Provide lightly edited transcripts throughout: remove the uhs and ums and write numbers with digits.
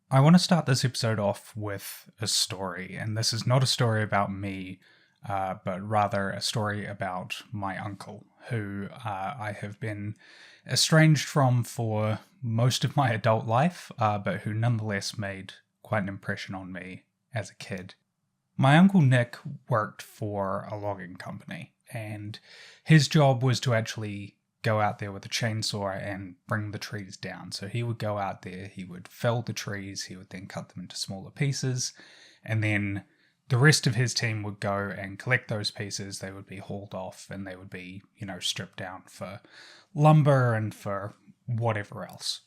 I want to start this episode off with a story, and this is not a story about me, but rather a story about my uncle, who I have been estranged from for most of my adult life, but who nonetheless made quite an impression on me as a kid. My uncle Nick worked for a logging company, and his job was to actually go out there with a chainsaw and bring the trees down. So he would go out there, he would fell the trees, he would then cut them into smaller pieces, and then the rest of his team would go and collect those pieces. They would be hauled off and they would be, stripped down for lumber and for whatever else.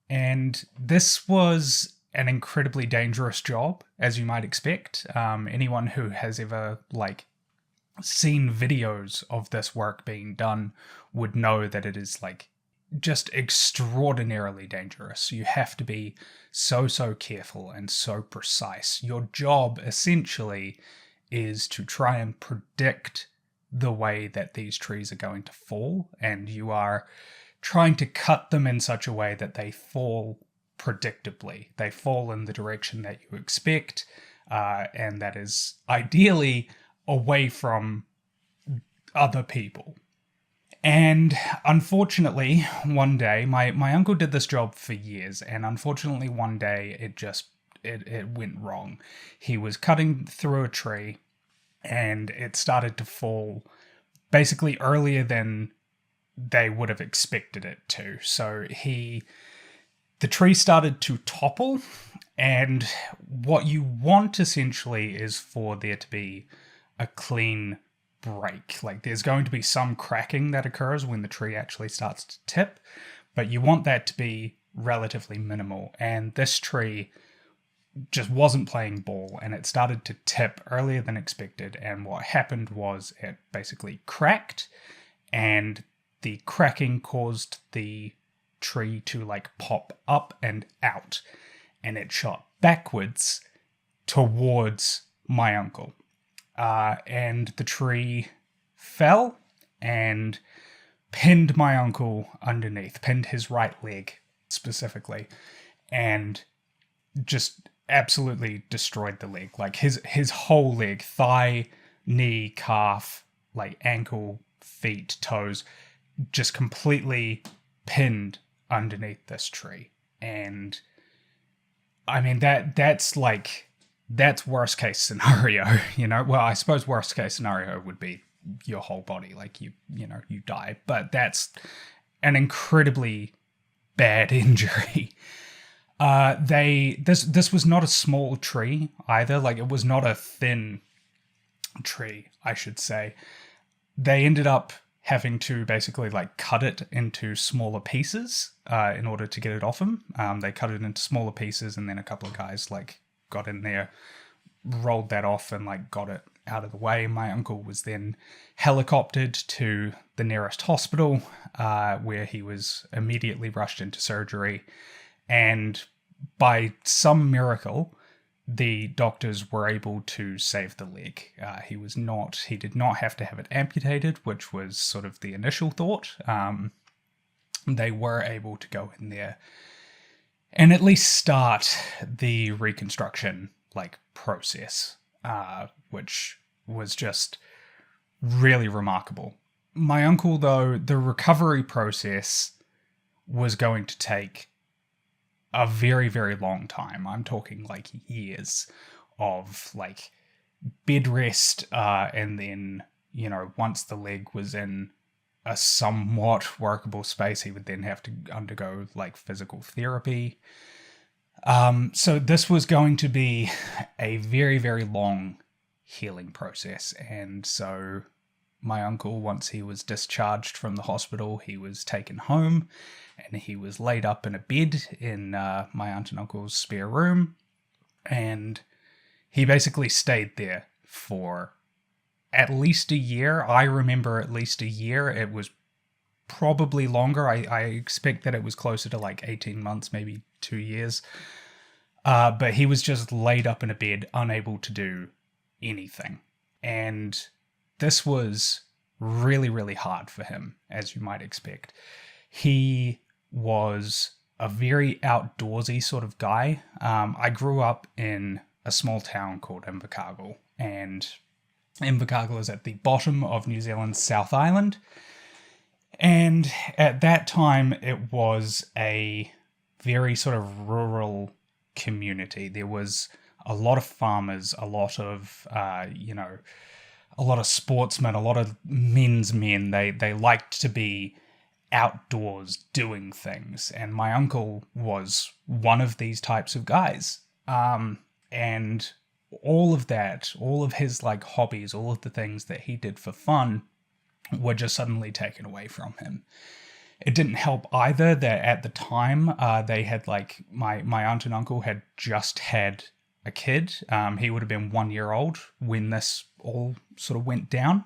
And this was an incredibly dangerous job, as you might expect. Anyone who has ever, seen videos of this work being done would know that it is just extraordinarily dangerous. You have to be so careful and so precise. Your job essentially is to try and predict the way that these trees are going to fall, and you are trying to cut them in such a way that they fall predictably. They fall in the direction that you expect, and that is ideally away from other people. And unfortunately, one day, my uncle did this job for years, and unfortunately one day it went wrong. He was cutting through a tree, and it started to fall basically earlier than they would have expected it to. So the tree started to topple, and what you want essentially is for there to be a clean break. There's going to be some cracking that occurs when the tree actually starts to tip, but you want that to be relatively minimal. And this tree just wasn't playing ball, and it started to tip earlier than expected. And what happened was it basically cracked, and the cracking caused the tree to pop up and out, and it shot backwards towards my uncle. And the tree fell and pinned my uncle underneath, pinned his right leg specifically, and just absolutely destroyed the leg. His whole leg, thigh, knee, calf, ankle, feet, toes, just completely pinned underneath this tree. And I mean, that's worst case scenario, Well, I suppose worst case scenario would be your whole body, you die. But that's an incredibly bad injury. This was not a small tree either. It was not a thin tree, I should say. They ended up having to basically cut it into smaller pieces in order to get it off him. They cut it into smaller pieces, and then a couple of guys got in there, rolled that off, and got it out of the way. My uncle was then helicoptered to the nearest hospital, where he was immediately rushed into surgery. And by some miracle, the doctors were able to save the leg. He did not have to have it amputated, which was sort of the initial thought. They were able to go in there and at least start the reconstruction process, which was just really remarkable. My uncle, though, the recovery process was going to take a very, very long time. I'm talking years of bed rest, and then, once the leg was in a somewhat workable space, he would then have to undergo physical therapy. So this was going to be a very, very long healing process. And so my uncle, once he was discharged from the hospital, he was taken home and he was laid up in a bed in my aunt and uncle's spare room. And he basically stayed there for at least a year. I remember at least a year. It was probably longer. I expect that it was closer to 18 months, maybe 2 years. But he was just laid up in a bed, unable to do anything. And this was really, really hard for him, as you might expect. He was a very outdoorsy sort of guy. I grew up in a small town called Invercargill, and Invercargill is at the bottom of New Zealand's South Island. And at that time, it was a very sort of rural community. There was a lot of farmers, a lot of, a lot of sportsmen, a lot of men's men. They liked to be outdoors doing things. And my uncle was one of these types of guys. And all of that, all of his like hobbies, all of the things that he did for fun were just suddenly taken away from him. It didn't help either that at the time they had like my aunt and uncle had just had a kid. He would have been 1 year old when this all sort of went down.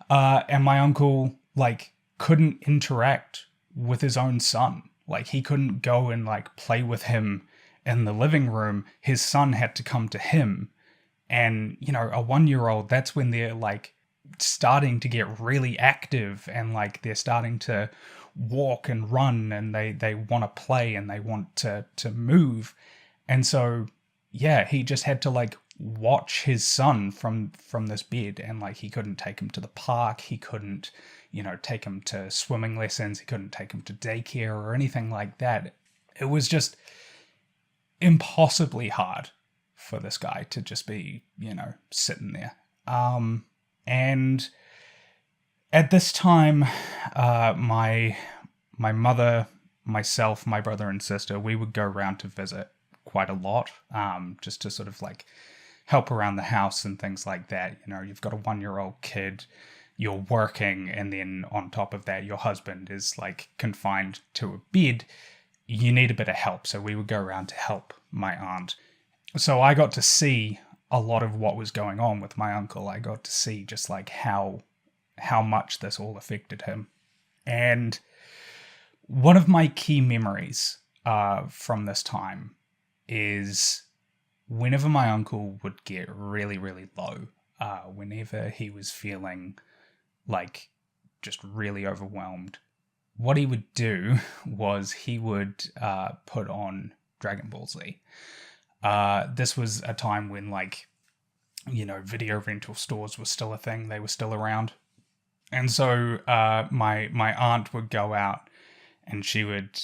And my uncle like couldn't interact with his own son. Like he couldn't go and like play with him in the living room. His son had to come to him. And, you know, a 1 year old, that's when they're like starting to get really active and like they're starting to walk and run and they want to play and they want to move. And so, yeah, he just had to like watch his son from this bed, and like he couldn't take him to the park. He couldn't, you know, take him to swimming lessons. He couldn't take him to daycare or anything like that. It was just impossibly hard for this guy to just be, you know, sitting there. And at this time, my mother, myself, my brother and sister, we would go around to visit quite a lot, just to sort of like help around the house and things like that. You know, you've got a 1 year old kid, you're working, and then on top of that, your husband is like confined to a bed. You need a bit of help. So we would go around to help my aunt. So I got to see a lot of what was going on with my uncle. I got to see just like how much this all affected him. And one of my key memories from this time is whenever my uncle would get really, really low, whenever he was feeling like just really overwhelmed, what he would do was he would put on Dragon Ball Z. This was a time when, like, you know, video rental stores were still a thing. They were still around. And so my aunt would go out and she would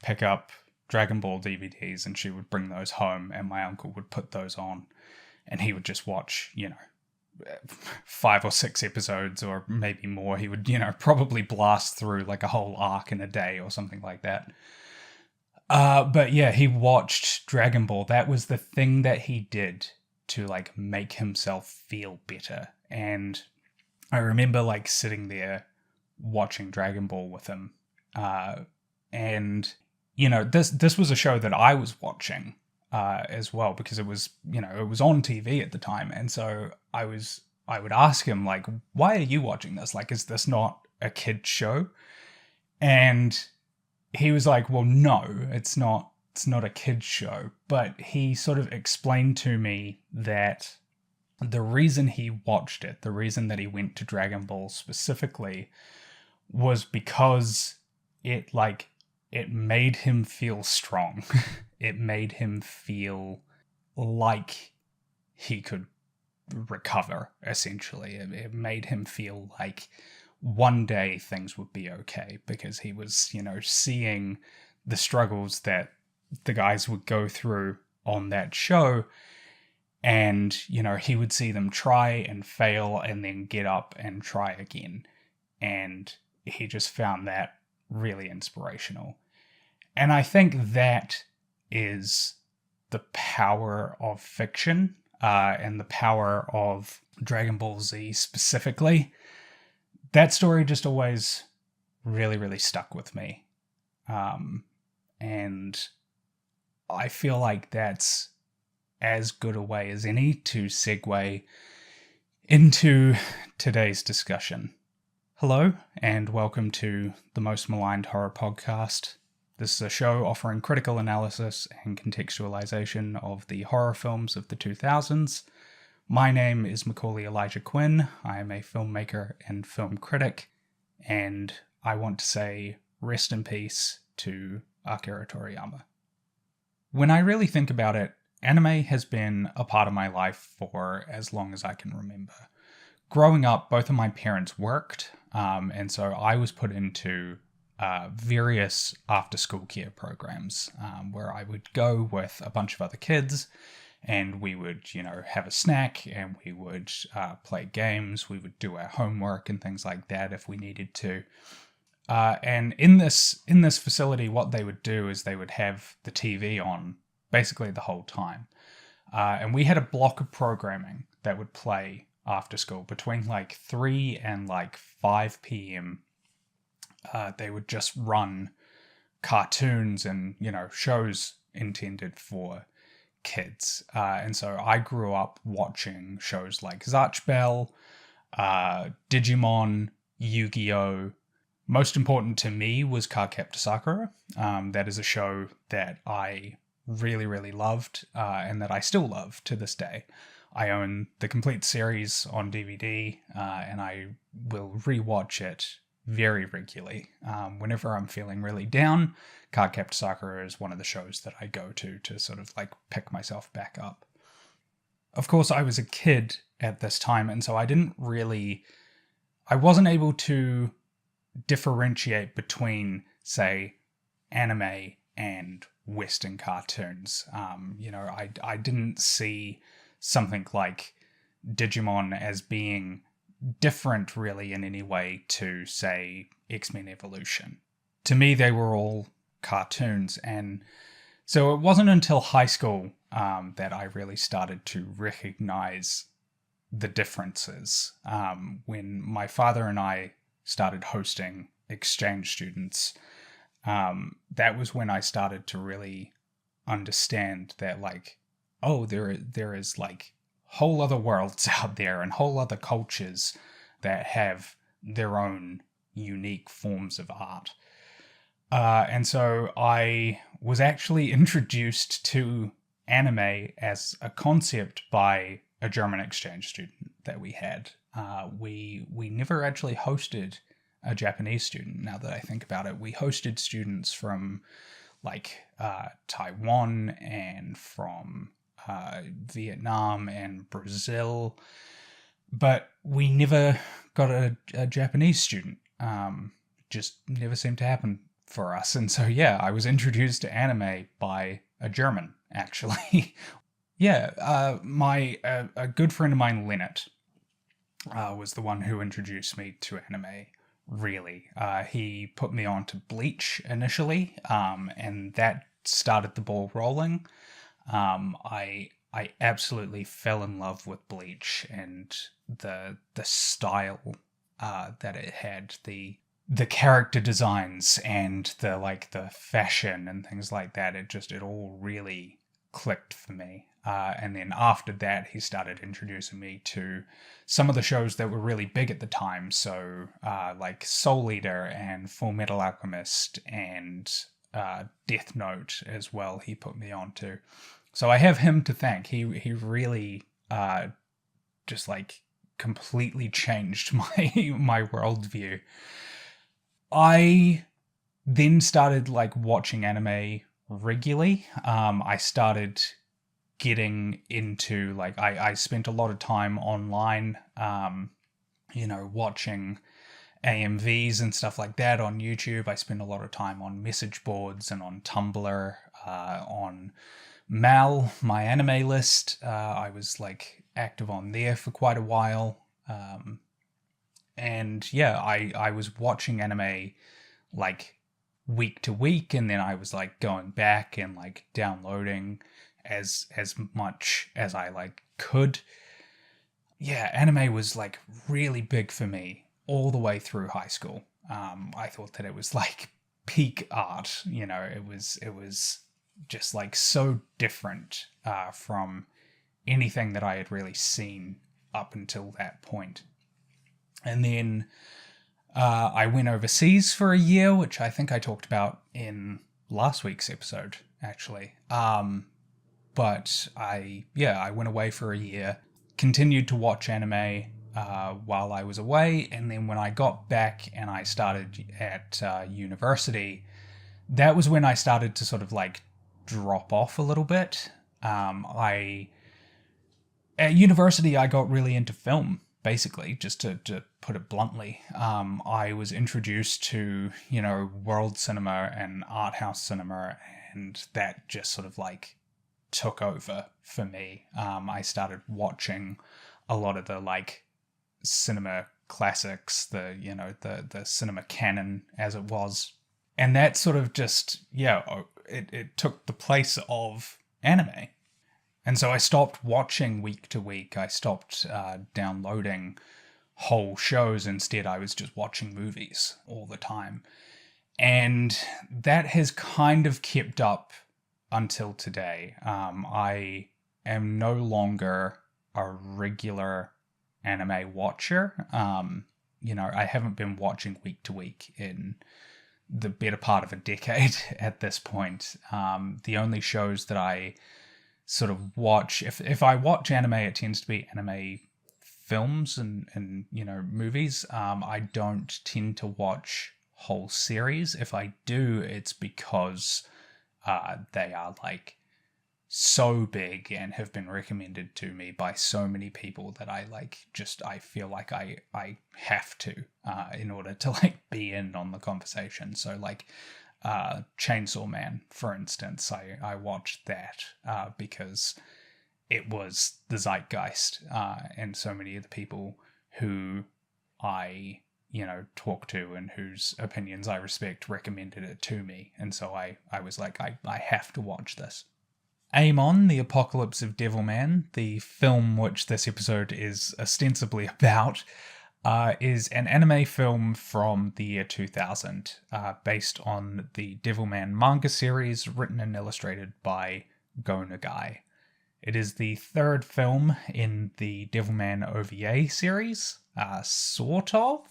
pick up Dragon Ball DVDs and she would bring those home, and my uncle would put those on and he would just watch, you know, 5 or 6 episodes or maybe more. He would, you know, probably blast through like a whole arc in a day or something like that. But yeah, he watched Dragon Ball. That was the thing that he did to like make himself feel better. And I remember like sitting there watching Dragon Ball with him. And, you know, this was a show that I was watching as well, because it was, you know, it was on TV at the time. And so I would ask him like, why are you watching this? Like, is this not a kid's show? And he was like, well, no, it's not a kid's show. But he sort of explained to me that the reason he watched it, the reason that he went to Dragon Ball specifically, was because it made him feel strong. It made him feel like he could recover, essentially. It made him feel like one day things would be okay, because he was, you know, seeing the struggles that the guys would go through on that show. And, you know, he would see them try and fail and then get up and try again. And he just found that really inspirational. And I think that is the power of fiction, and the power of Dragon Ball Z specifically. That story just always really, really stuck with me. And I feel like that's as good a way as any to segue into today's discussion. Hello, and welcome to the Most Maligned Horror Podcast. This is a show offering critical analysis and contextualization of the horror films of the 2000s. My name is Macaulay Elijah Quinn. I am a filmmaker and film critic, and I want to say rest in peace to Akira Toriyama. When I really think about it, anime has been a part of my life for as long as I can remember. Growing up, both of my parents worked, and so I was put into various after-school care programs where I would go with a bunch of other kids, and we would, have a snack, and we would play games, we would do our homework and things like that if we needed to. And in this facility, what they would do is they would have the TV on basically the whole time. And we had a block of programming that would play after school between 3 and 5 p.m. They would just run cartoons and, shows intended for kids. And so I grew up watching shows like Zatch Bell, Digimon, Yu-Gi-Oh! Most important to me was Cardcaptor Sakura. That is a show that I really, really loved and that I still love to this day. I own the complete series on DVD and I will rewatch it very regularly. Whenever I'm feeling really down, Cardcaptor Sakura is one of the shows that I go to sort of pick myself back up. Of course, I was a kid at this time, and so I wasn't able to differentiate between, say, anime and Western cartoons. I didn't see something like Digimon as being different really in any way to, say, X-Men Evolution. To me, they were all cartoons, and so it wasn't until high school that I really started to recognize the differences. When my father and I started hosting exchange students, that was when I started to really understand that there is whole other worlds out there and whole other cultures that have their own unique forms of art. And so I was actually introduced to anime as a concept by a German exchange student that we had. We never actually hosted a Japanese student, now that I think about it. We hosted students from Taiwan and from Vietnam and Brazil, but we never got a Japanese student. Just never seemed to happen for us. And so, I was introduced to anime by a German, actually. A good friend of mine, Lennart, was the one who introduced me to anime, really. He put me on to Bleach initially, and that started the ball rolling. I absolutely fell in love with Bleach and the style that it had, the character designs and the fashion and things like that. It all really clicked for me. And then after that, he started introducing me to some of the shows that were really big at the time. So Soul Eater and Full Metal Alchemist and Death Note as well, he put me on to. So I have him to thank. He really just completely changed my worldview. I then started watching anime regularly. I started getting into I spent a lot of time online, watching AMVs and stuff like that on YouTube. I spent a lot of time on message boards and on Tumblr, on Mal, my anime list. I was active on there for quite a while. I was watching anime week to week, and then I was going back and downloading as much as I could. Anime was really big for me all the way through high school. I thought that it was peak art. It was just so different from anything that I had really seen up until that point. And then I went overseas for a year, which I think I talked about in last week's episode, actually. But I went away for a year, continued to watch anime while I was away, and then when I got back and I started at university, that was when I started to sort of like drop off a little bit. At university, I got really into film, basically, just to put it bluntly. I was introduced to, world cinema and art house cinema, and that just sort of like took over for me. I started watching a lot of the like cinema classics, the cinema canon as it was. And that sort of just, it took the place of anime. And so I stopped watching week to week. I stopped downloading whole shows. Instead, I was just watching movies all the time. And that has kind of kept up until today. I am no longer a regular anime watcher. I haven't been watching week to week in the better part of a decade at this point. The only shows that I sort of watch, if I watch anime, it tends to be anime films and movies. I don't tend to watch whole series. If I do, it's because they are like so big and have been recommended to me by so many people that I feel like I have to in order to like be in on the conversation. So like Chainsaw Man, for instance, I watched that because it was the zeitgeist, and so many of the people who I talk to and whose opinions I respect recommended it to me, and so I was like, I have to watch this. Amon, the Apocalypse of Devilman, the film which this episode is ostensibly about, is an anime film from the year 2000, based on the Devilman manga series written and illustrated by Go Nagai. It is the third film in the Devilman OVA series, sort of.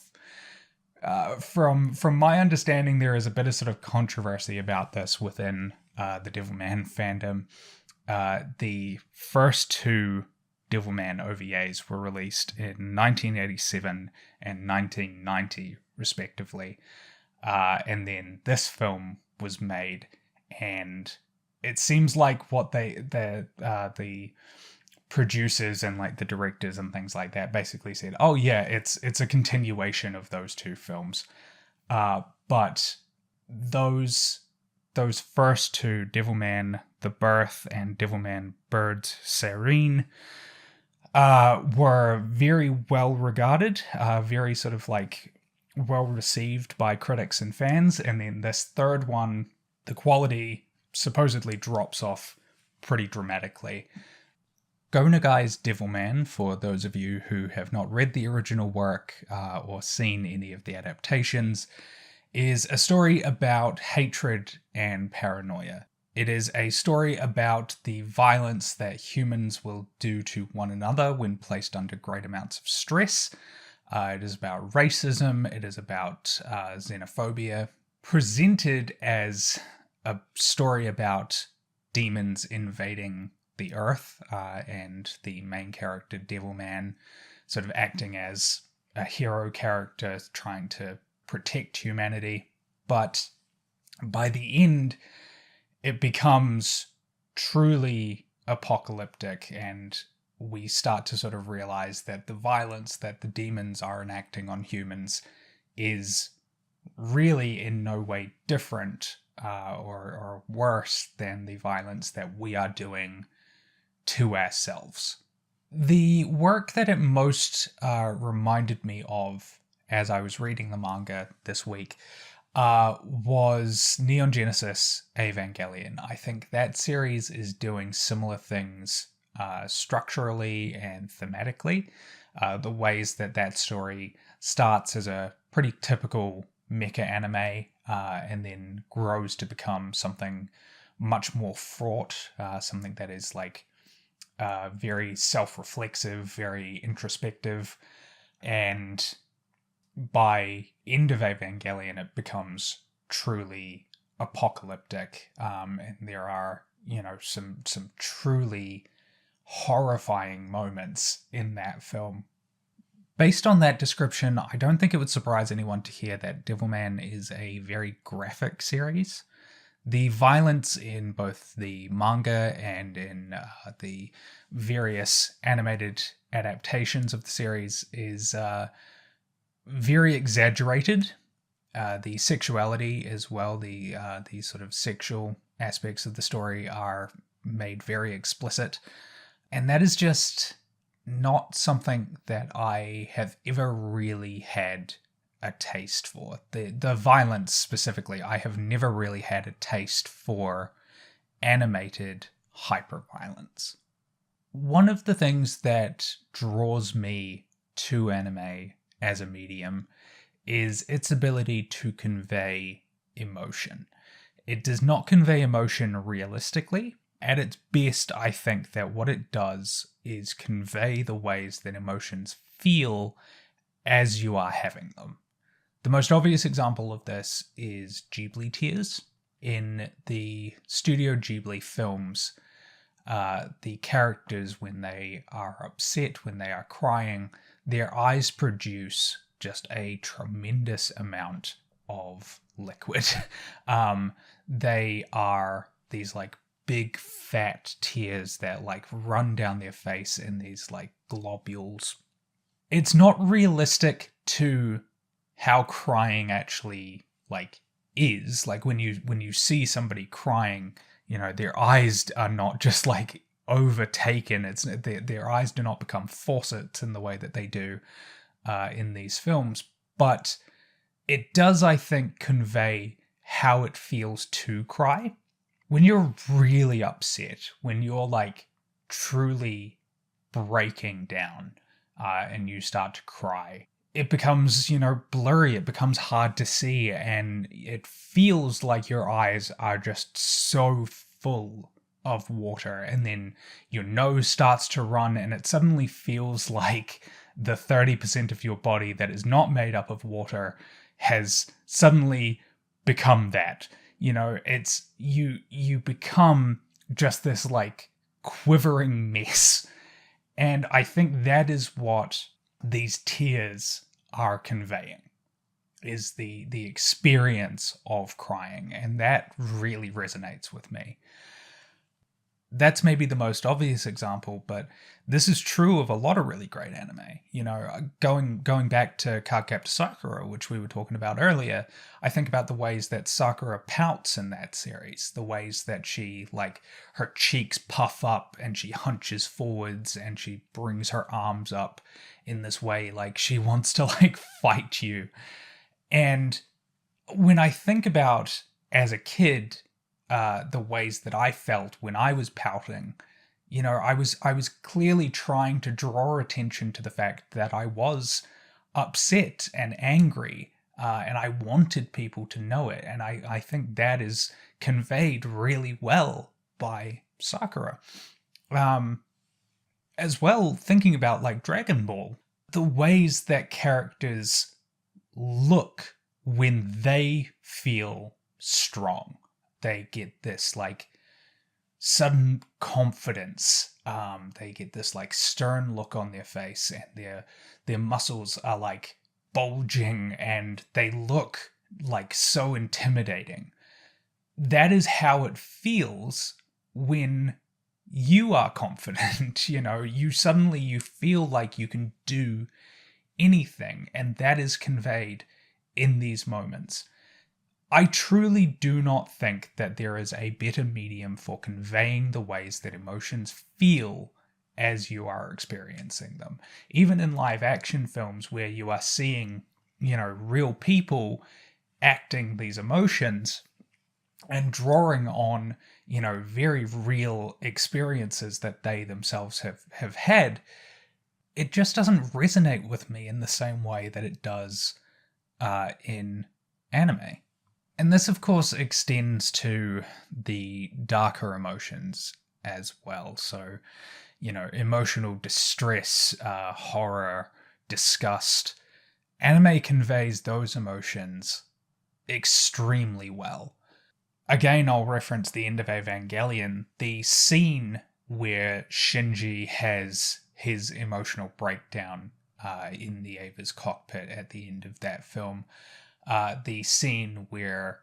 From my understanding, there is a bit of sort of controversy about this within the Devilman fandom. The first two Devilman OVAs were released in 1987 and 1990, respectively. And then this film was made, and it seems like what the producers and like the directors and things like that basically said, oh yeah, it's a continuation of those two films. But those first two, Devilman The Birth and Devilman Bird Serene, were very well regarded, very sort of like well received by critics and fans. And then this third one, the quality supposedly drops off pretty dramatically. Go Nagai's Devilman, for those of you who have not read the original work or seen any of the adaptations, is a story about hatred and paranoia. It is a story about the violence that humans will do to one another when placed under great amounts of stress. It is about racism. It is about xenophobia, presented as a story about demons invading the earth, and the main character, Devilman, sort of acting as a hero character trying to protect humanity. But by the end, it becomes truly apocalyptic, and we start to sort of realize that the violence that the demons are enacting on humans is really in no way different or worse than the violence that we are doing to ourselves. The work that it most reminded me of as I was reading the manga this week was Neon Genesis Evangelion. I think that series is doing similar things structurally and thematically. The ways that story starts as a pretty typical mecha anime and then grows to become something much more fraught, something that is like very self-reflexive, very introspective, and by end of Evangelion, it becomes truly apocalyptic, and there are some truly horrifying moments in that film. Based on that description, I don't think it would surprise anyone to hear that Devilman is a very graphic series. The violence in both the manga and in the various animated adaptations of the series is very exaggerated. The sexuality as well, the sort of sexual aspects of the story are made very explicit. And that is just not something that I have ever really had a taste for. The violence specifically, I have never really had a taste for animated hyperviolence. One of the things that draws me to anime as a medium is its ability to convey emotion. It does not convey emotion realistically. At its best, I think that what it does is convey the ways that emotions feel as you are having them. The most obvious example of this is Ghibli tears. In the Studio Ghibli films, the characters, when they are upset, when they are crying, their eyes produce just a tremendous amount of liquid. They are these like big fat tears that like run down their face in these like globules. It's not realistic to how crying actually like is. Like when you see somebody crying, you know, their eyes are not just like overtaken. It's their eyes do not become faucets in the way that they do in these films. But it does, I think, convey how it feels to cry. When you're really upset, when you're like truly breaking down and you start to cry, it becomes, you know, blurry, it becomes hard to see, and it feels like your eyes are just so full of water, and then your nose starts to run, and it suddenly feels like the 30% of your body that is not made up of water has suddenly become that. You know, it's you become just this like quivering mess. And I think that is what these tears are conveying, is the experience of crying, and that really resonates with me. That's maybe the most obvious example, but this is true of a lot of really great anime. You know, going back to Cardcaptor Sakura, which we were talking about earlier, I think about the ways that Sakura pouts in that series, the ways that she, like, her cheeks puff up and she hunches forwards and she brings her arms up in this way, like she wants to, like, fight you. And when I think about, as a kid, the ways that I felt when I was pouting, you know, I was clearly trying to draw attention to the fact that I was upset and angry, and I wanted people to know it. And I think that is conveyed really well by Sakura. As well, thinking about like Dragon Ball, the ways that characters look when they feel strong. They get this like sudden confidence. They get this like stern look on their face, and their muscles are like bulging, and they look like so intimidating. That is how it feels when you are confident. You know, you feel like you can do anything, and that is conveyed in these moments. I truly do not think that there is a better medium for conveying the ways that emotions feel as you are experiencing them. Even in live action films where you are seeing, you know, real people acting these emotions and drawing on, you know, very real experiences that they themselves have had, it just doesn't resonate with me in the same way that it does in anime. And this, of course, extends to the darker emotions as well. So, you know, emotional distress, horror, disgust. Anime conveys those emotions extremely well. Again, I'll reference the end of Evangelion. The scene where Shinji has his emotional breakdown in the Ava's cockpit at the end of that film. The scene where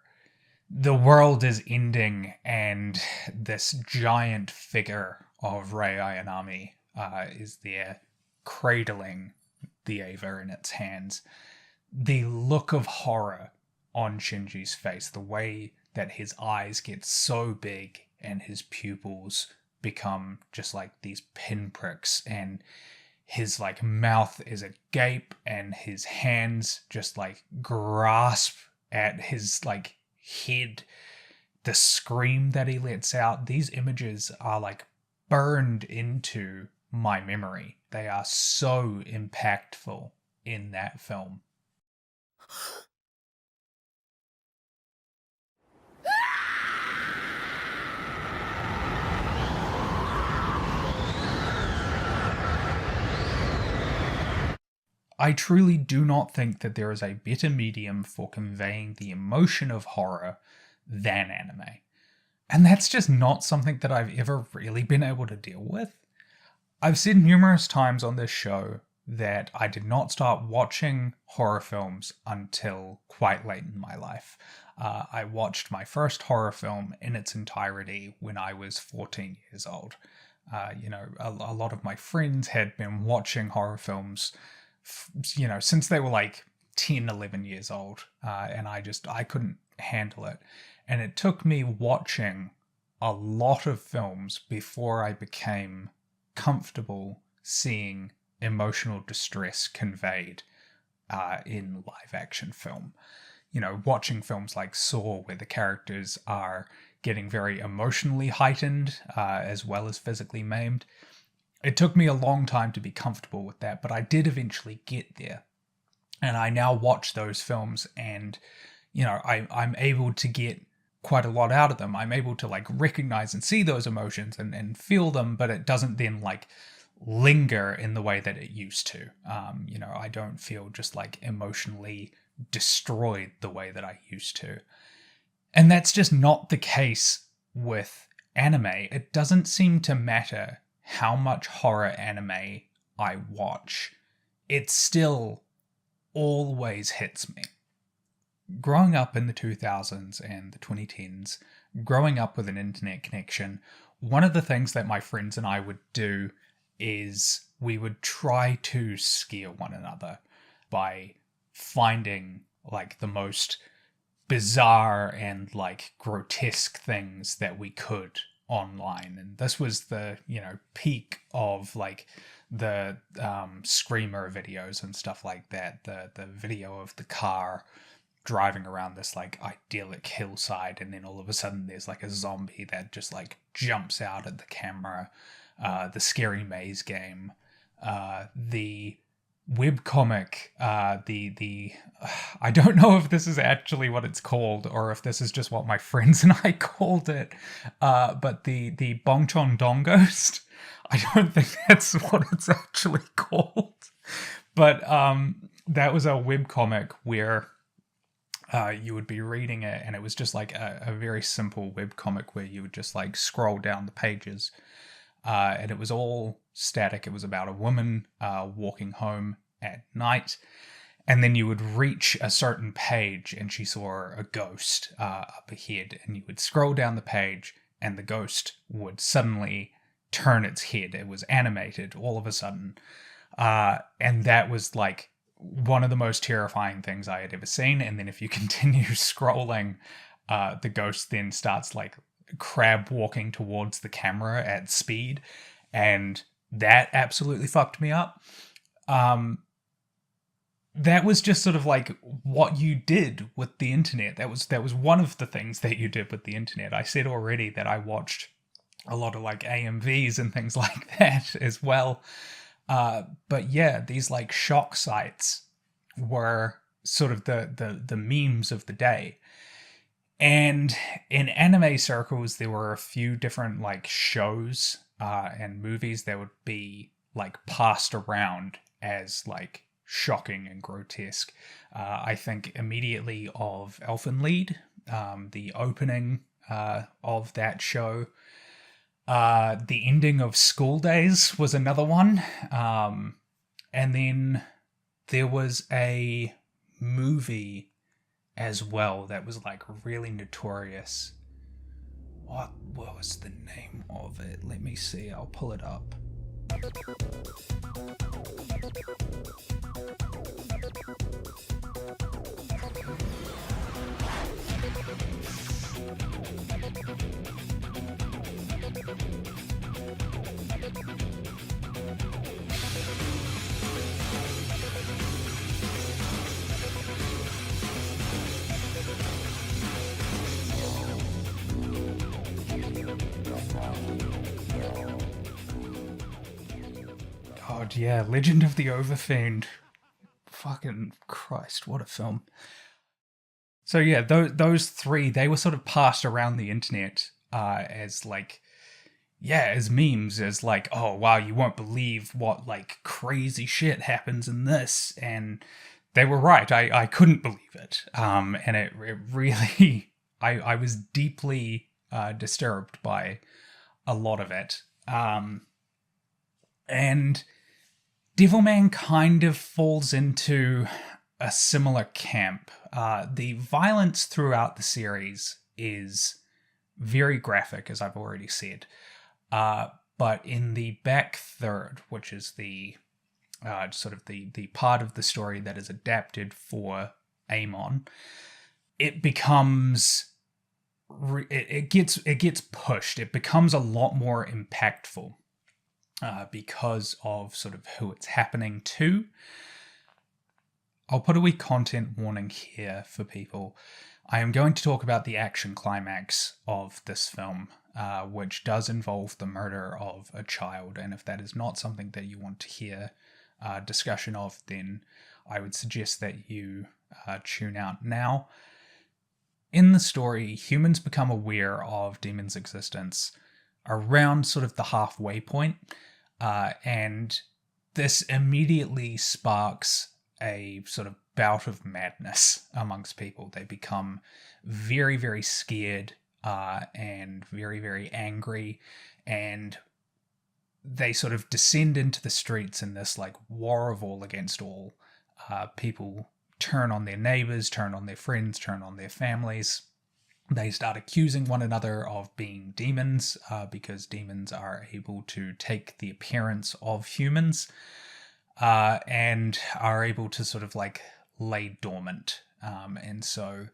the world is ending, and this giant figure of Rei Ayanami is there cradling the Eva in its hands. The look of horror on Shinji's face, the way that his eyes get so big and his pupils become just like these pinpricks, and his like mouth is agape, and his hands just like grasp at his like head, the scream that he lets out, these images are like burned into my memory. They are so impactful in that film. I truly do not think that there is a better medium for conveying the emotion of horror than anime. And that's just not something that I've ever really been able to deal with. I've said numerous times on this show that I did not start watching horror films until quite late in my life. I watched my first horror film in its entirety when I was 14 years old. A lot of my friends had been watching horror films since they were like 10, 11 years old. And I couldn't handle it. And it took me watching a lot of films before I became comfortable seeing emotional distress conveyed in live action film. Watching films like Saw, where the characters are getting very emotionally heightened as well as physically maimed. It took me a long time to be comfortable with that, but I did eventually get there. And I now watch those films and, I'm able to get quite a lot out of them. I'm able to like recognize and see those emotions and feel them, but it doesn't then like linger in the way that it used to. I don't feel just like emotionally destroyed the way that I used to. And that's just not the case with anime. It doesn't seem to matter how much horror anime I watch, it still always hits me. Growing up in the 2000s and the 2010s, growing up with an internet connection, one of the things that my friends and I would do is we would try to scare one another by finding like the most bizarre and like grotesque things that we could online. And this was the peak of like the screamer videos and stuff like that, the video of the car driving around this like idyllic hillside, and then all of a sudden there's like a zombie that just like jumps out at the camera, the scary maze game, the webcomic, the I don't know if this is actually what it's called or if this is just what my friends and I called it, but the Bongchon Dong Ghost. I don't think that's what it's actually called, but that was a webcomic where you would be reading it, and it was just like a very simple webcomic where you would just like scroll down the pages. And it was all static. It was about a woman walking home at night. And then you would reach a certain page and she saw a ghost up ahead. And you would scroll down the page and the ghost would suddenly turn its head. It was animated all of a sudden. And that was like one of the most terrifying things I had ever seen. And then if you continue scrolling, the ghost then starts like crab walking towards the camera at speed, and that absolutely fucked me up. That was just sort of like what you did with the internet. That was one of the things that you did with the internet. I said already that I watched a lot of like AMVs and things like that as well. But yeah, these like shock sites were sort of the memes of the day. And in anime circles, there were a few different like shows and movies that would be like passed around as like shocking and grotesque. I think immediately of Elfenlied, the opening of that show. The ending of School Days was another one. And then there was a movie as well that was like really notorious. What was the name of it? Let me see, I'll pull it up. God, yeah, Legend of the Overfiend. Fucking Christ, what a film. So yeah, those three, they were sort of passed around the internet as like, yeah, as memes, as like, oh wow, you won't believe what like crazy shit happens in this. And they were right. I couldn't believe it. And it really, I was deeply disturbed by a lot of it. And Devilman kind of falls into a similar camp. The violence throughout the series is very graphic, as I've already said. But in the back third, which is the sort of the part of the story that is adapted for Amon, it becomes it gets pushed. It becomes a lot more impactful. Because of sort of who it's happening to. I'll put a wee content warning here for people. I am going to talk about the action climax of this film, which does involve the murder of a child, and if that is not something that you want to hear discussion of, then I would suggest that you tune out now. In the story, humans become aware of demons' existence around sort of the halfway point, and this immediately sparks a sort of bout of madness amongst people. They become very, very scared and very, very angry, and they sort of descend into the streets in this like war of all against all. People turn on their neighbors, turn on their friends, turn on their families. They start accusing one another of being demons because demons are able to take the appearance of humans and are able to sort of like lay dormant. And so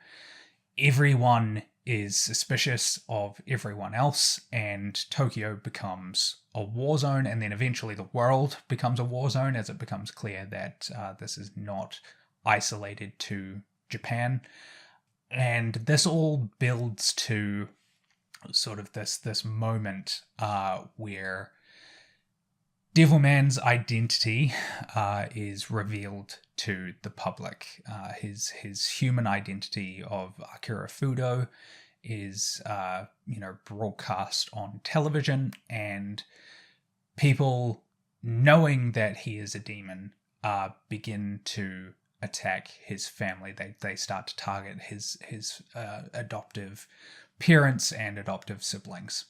everyone is suspicious of everyone else, and Tokyo becomes a war zone, and then eventually the world becomes a war zone as it becomes clear that this is not isolated to Japan. And this all builds to sort of this moment where Devilman's identity is revealed to the public. His human identity of Akira Fudo is broadcast on television, and people, knowing that he is a demon, begin to attack his family. They start to target his adoptive parents and adoptive siblings.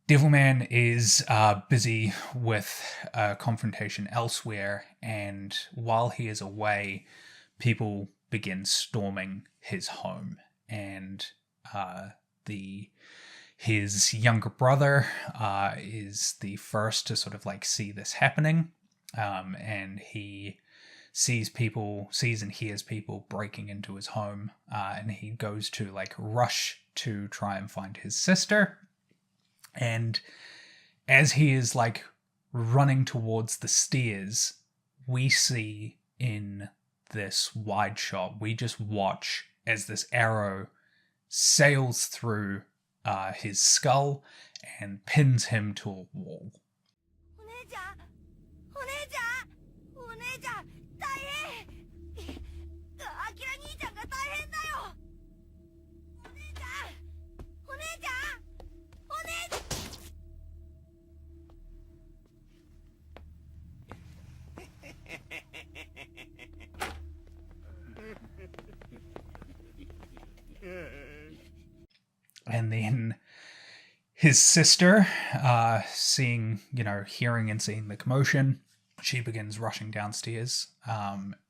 Devilman is busy with a confrontation elsewhere, and while he is away, people begin storming his home, and his younger brother is the first to sort of like see this happening, and he sees and hears people breaking into his home, and he goes to like rush to try and find his sister. And as he is like running towards the stairs, we see in this wide shot, we just watch as this arrow sails through his skull and pins him to a wall. And then his sister, hearing and seeing the commotion, she begins rushing downstairs.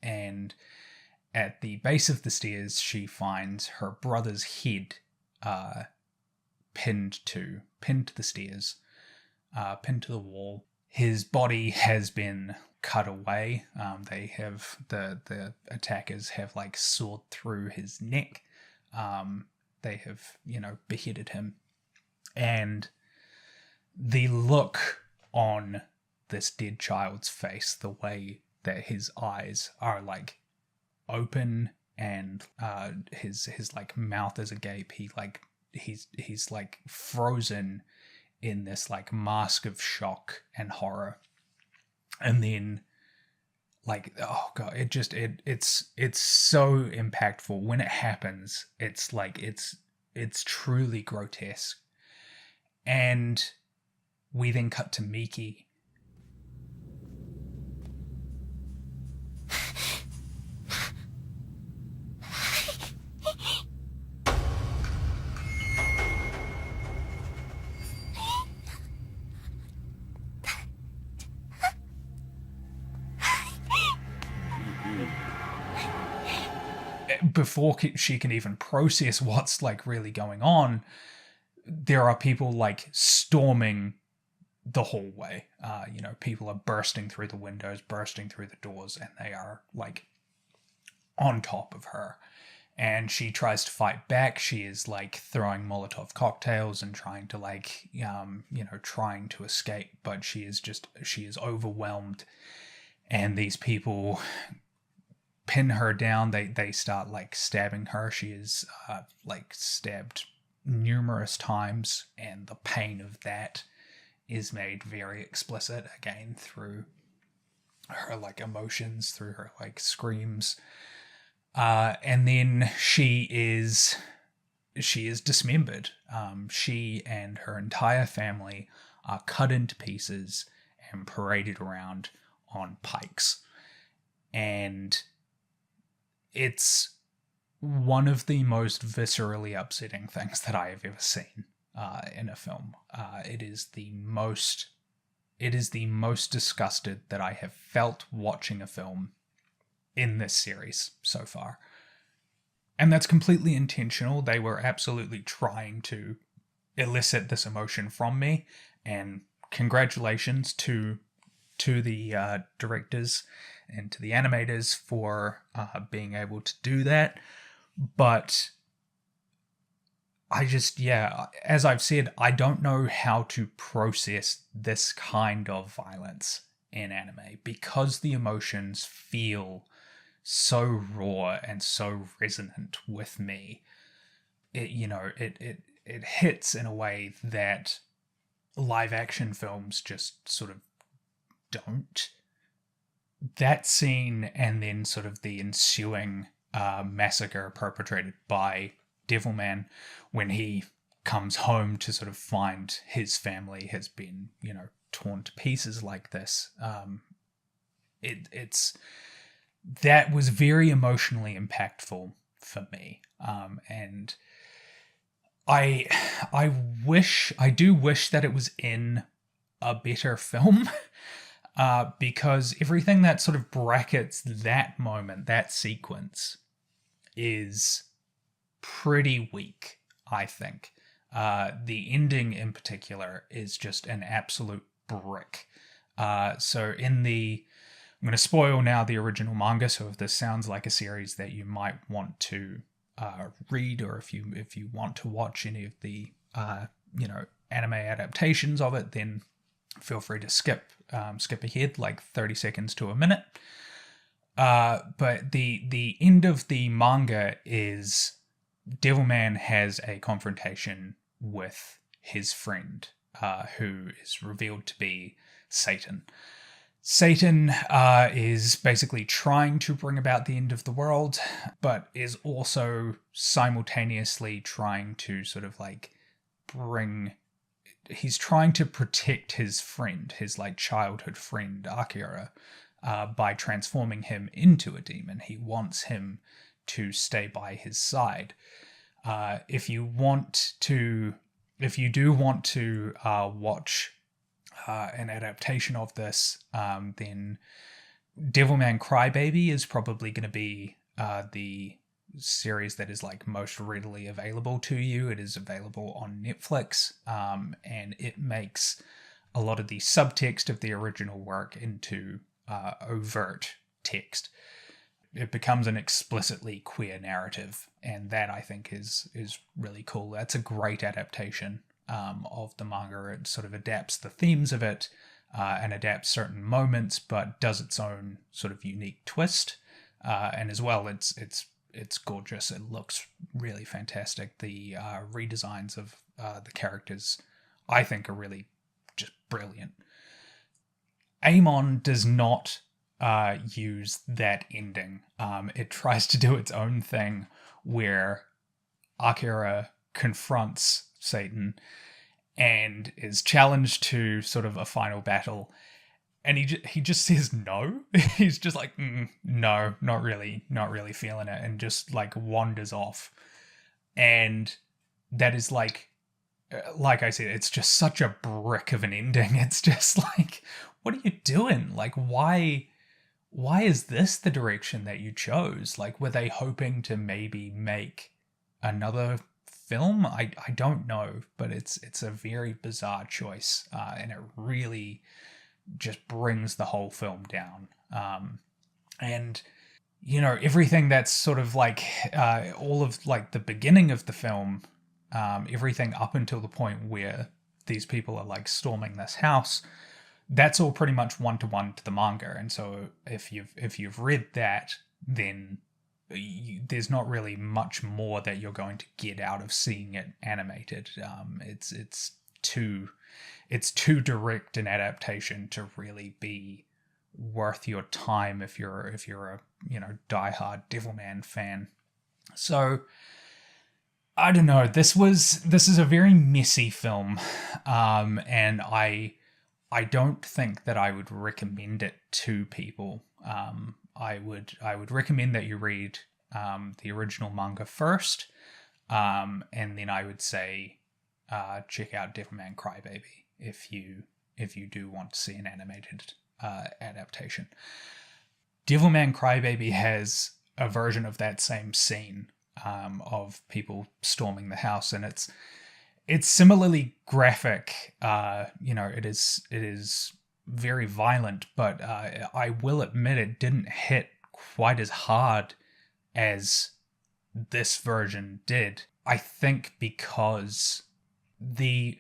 And at the base of the stairs, she finds her brother's head pinned to the stairs, pinned to the wall. His body has been cut away. They have the attackers have like sawed through his neck. They have, beheaded him. And the look on this dead child's face, the way that his eyes are like open and his like mouth is agape, he's like frozen in this like mask of shock and horror. And then like, oh god, it's so impactful when it happens. It's like it's truly grotesque. And we then cut to Miki. Before she can even process what's like really going on, there are people like storming the hallway. People are bursting through the windows, bursting through the doors, and they are like on top of her. And she tries to fight back. She is like throwing Molotov cocktails and trying to like, trying to escape, but she is overwhelmed. And these people pin her down. They start like stabbing her. She is like stabbed numerous times, and the pain of that is made very explicit again through her like emotions, through her like screams. And then she is dismembered. She and her entire family are cut into pieces and paraded around on pikes. And it's one of the most viscerally upsetting things that I have ever seen in a film. It is the most disgusted that I have felt watching a film in this series so far. And that's completely intentional. They were absolutely trying to elicit this emotion from me, and congratulations to the directors and to the animators for being able to do that. But I just, as I've said, I don't know how to process this kind of violence in anime, because the emotions feel so raw and so resonant with me. It hits in a way that live action films just sort of don't. That scene, and then sort of the ensuing massacre perpetrated by Devilman when he comes home to sort of find his family has been, torn to pieces like this. That was very emotionally impactful for me. And I do wish that it was in a better film. Because everything that sort of brackets that moment, that sequence, is pretty weak, I think. The ending in particular is just an absolute brick. I'm going to spoil now the original manga, so if this sounds like a series that you might want to read, or if you want to watch any of the anime adaptations of it, then feel free to skip ahead like 30 seconds to a minute. But the end of the manga is Devilman has a confrontation with his friend, who is revealed to be Satan. Satan is basically trying to bring about the end of the world, but is also simultaneously trying to sort of like he's trying to protect his friend, his like childhood friend, Akira, by transforming him into a demon. He wants him to stay by his side. If you do want to watch an adaptation of this, then Devilman Crybaby is probably going to be the series that is like most readily available to you. It is available on Netflix, and it makes a lot of the subtext of the original work into overt text. It becomes an explicitly queer narrative, and that I think is really cool. That's a great adaptation of the manga. It sort of adapts the themes of it and adapts certain moments, but does its own sort of unique twist. And as well, it's gorgeous. It looks really fantastic. The redesigns of the characters, I think, are really just brilliant. Amon does not use that ending. It tries to do its own thing where Akira confronts Satan and is challenged to sort of a final battle, and he just says no. He's just like, no, not really feeling it, and just like wanders off. And that is like I said, it's just such a brick of an ending. It's just like, what are you doing? Like, why is this the direction that you chose? Like, were they hoping to maybe make another film? I don't know, but it's a very bizarre choice, and it really just brings the whole film down. And you know, everything that's sort of like all of like the beginning of the film, everything up until the point where these people are like storming this house, that's all pretty much one-to-one to the manga. And so if you've read that, then there's not really much more that you're going to get out of seeing it animated. It's too direct an adaptation to really be worth your time if you're a diehard Devilman fan. So I don't know. This is a very messy film, and I don't think that I would recommend it to people. I would recommend that you read the original manga first, and then I would say check out Devilman Crybaby if you do want to see an animated adaptation. Devilman Crybaby has a version of that same scene of people storming the house, and it's similarly graphic. It is very violent, but I will admit it didn't hit quite as hard as this version did. I think because the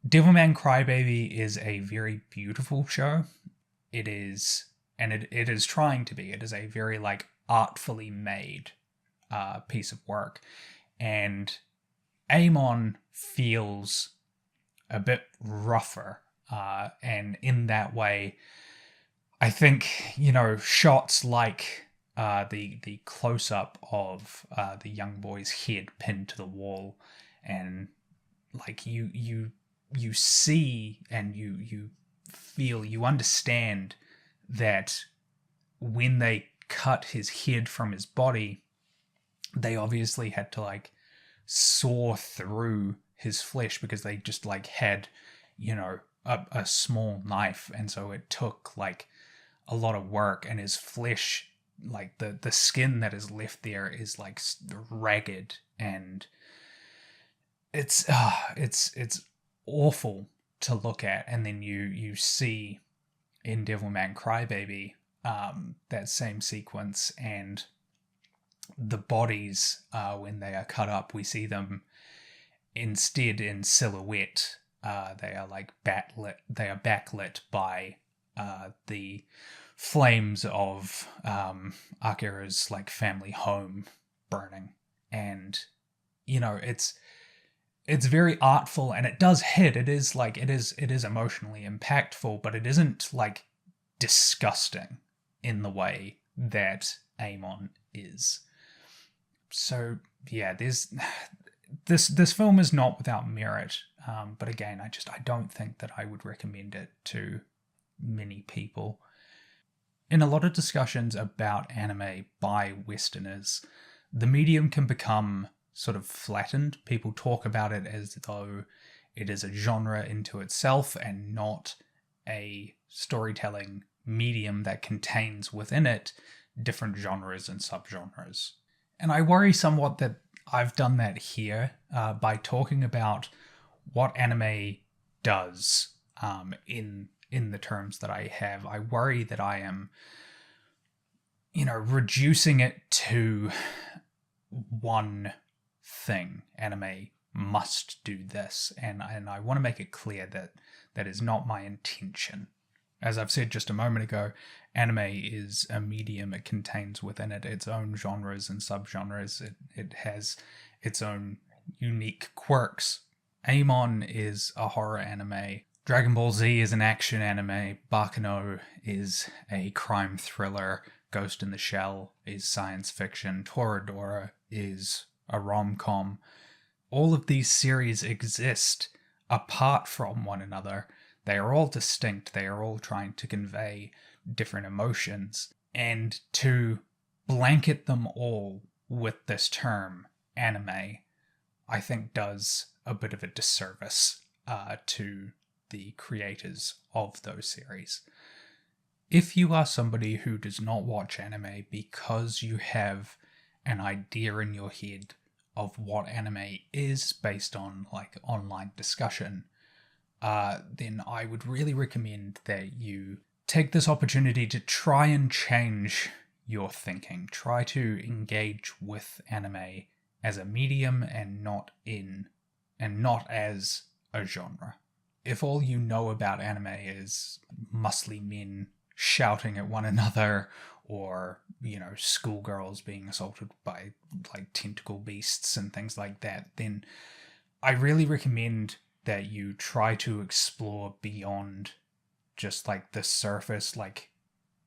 Devilman Crybaby is a very beautiful show. It is, and it is trying to be. It is a very like artfully made piece of work, and Amon feels a bit rougher, and in that way, I think shots like the close up of the young boy's head pinned to the wall, and like you see and you feel, you understand that when they cut his head from his body, they obviously had to like saw through his flesh because they just like had a small knife, and so it took like a lot of work, and his flesh, like the skin that is left there is like ragged, and it's awful to look at. And then you see in Devilman Crybaby that same sequence, and the bodies, when they are cut up, we see them instead in silhouette. They are like backlit by the flames of Akira's like family home burning. And it's very artful, and it does hit. It is emotionally impactful, but it isn't like disgusting in the way that Amon is. So yeah, this film is not without merit, but again, I don't think that I would recommend it to many people. In a lot of discussions about anime by Westerners, the medium can become sort of flattened. People talk about it as though it is a genre into itself and not a storytelling medium that contains within it different genres and subgenres. And I worry somewhat that I've done that here by talking about what anime does in the terms that I have. I worry that I am, reducing it to one thing. Anime must do this, and I want to make it clear that that is not my intention. As I've said just a moment ago, anime is a medium. It contains within it its own genres and subgenres. It has its own unique quirks. Amon is a horror anime. Dragon Ball Z is an action anime. Baccano is a crime thriller. Ghost in the Shell is science fiction. Toradora is a rom-com. All of these series exist apart from one another. They are all distinct. They are all trying to convey different emotions. And to blanket them all with this term, anime, I think does a bit of a disservice to the creators of those series. If you are somebody who does not watch anime because you have an idea in your head of what anime is based on online discussion, then I would really recommend that you take this opportunity to try and change your thinking. Try to engage with anime as a medium and not as a genre. If all you know about anime is muscly men shouting at one another, or schoolgirls being assaulted by tentacle beasts and things like that, then I really recommend that you try to explore beyond just the surface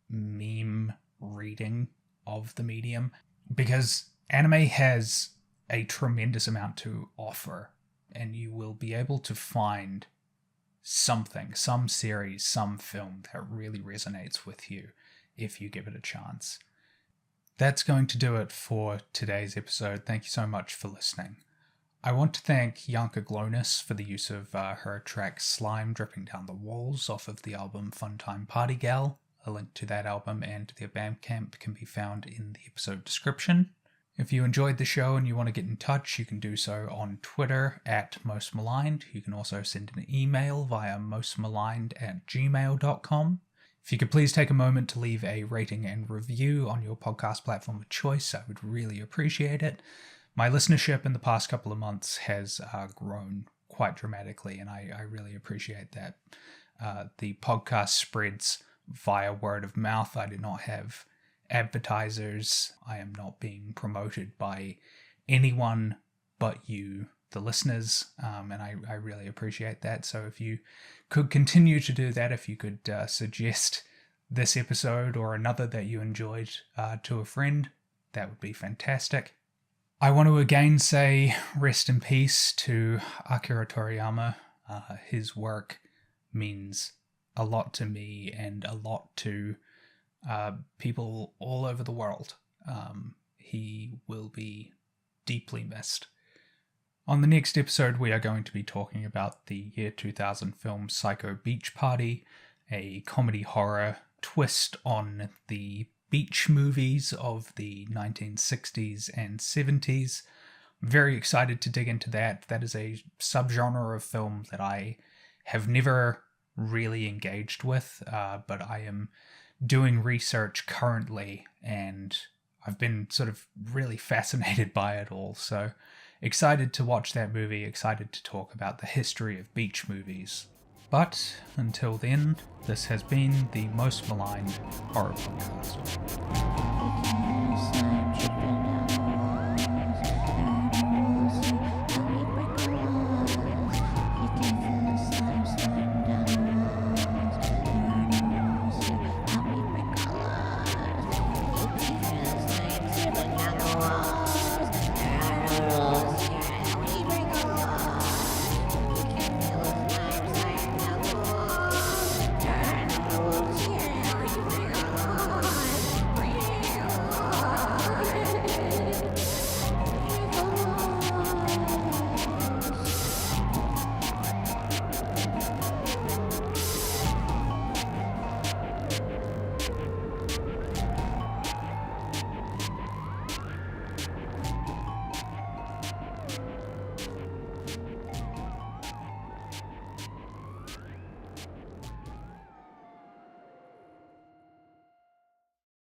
meme reading of the medium, because anime has a tremendous amount to offer, and you will be able to find something, some series, some film that really resonates with you if you give it a chance. That's going to do it for today's episode. Thank you so much for listening. I want to thank Janka Glonis for the use of her track Slime Dripping Down the Walls off of the album Funtime Party Gal. A link to that album and their Bandcamp can be found in the episode description. If you enjoyed the show and you want to get in touch, you can do so on Twitter at Most Maligned. You can also send an email via mostmaligned@gmail.com. If you could please take a moment to leave a rating and review on your podcast platform of choice, I would really appreciate it. My listenership in the past couple of months has grown quite dramatically, and I really appreciate that. The podcast spreads via word of mouth. I do not have advertisers. I am not being promoted by anyone but you, the listeners, and I really appreciate that. So if you could continue to do that, if you could suggest this episode or another that you enjoyed to a friend, that would be fantastic. I want to again say rest in peace to Akira Toriyama. His work means a lot to me and a lot to people all over the world. He will be deeply missed. On the next episode, we are going to be talking about the year 2000 film Psycho Beach Party, a comedy horror twist on the beach movies of the 1960s and 70s. I'm very excited to dig into that. That is a subgenre of film that I have never really engaged with, but I am doing research currently, and I've been sort of really fascinated by it all. So excited to watch that movie, excited to talk about the history of beach movies. But until then, this has been the Most Maligned Horror Podcast.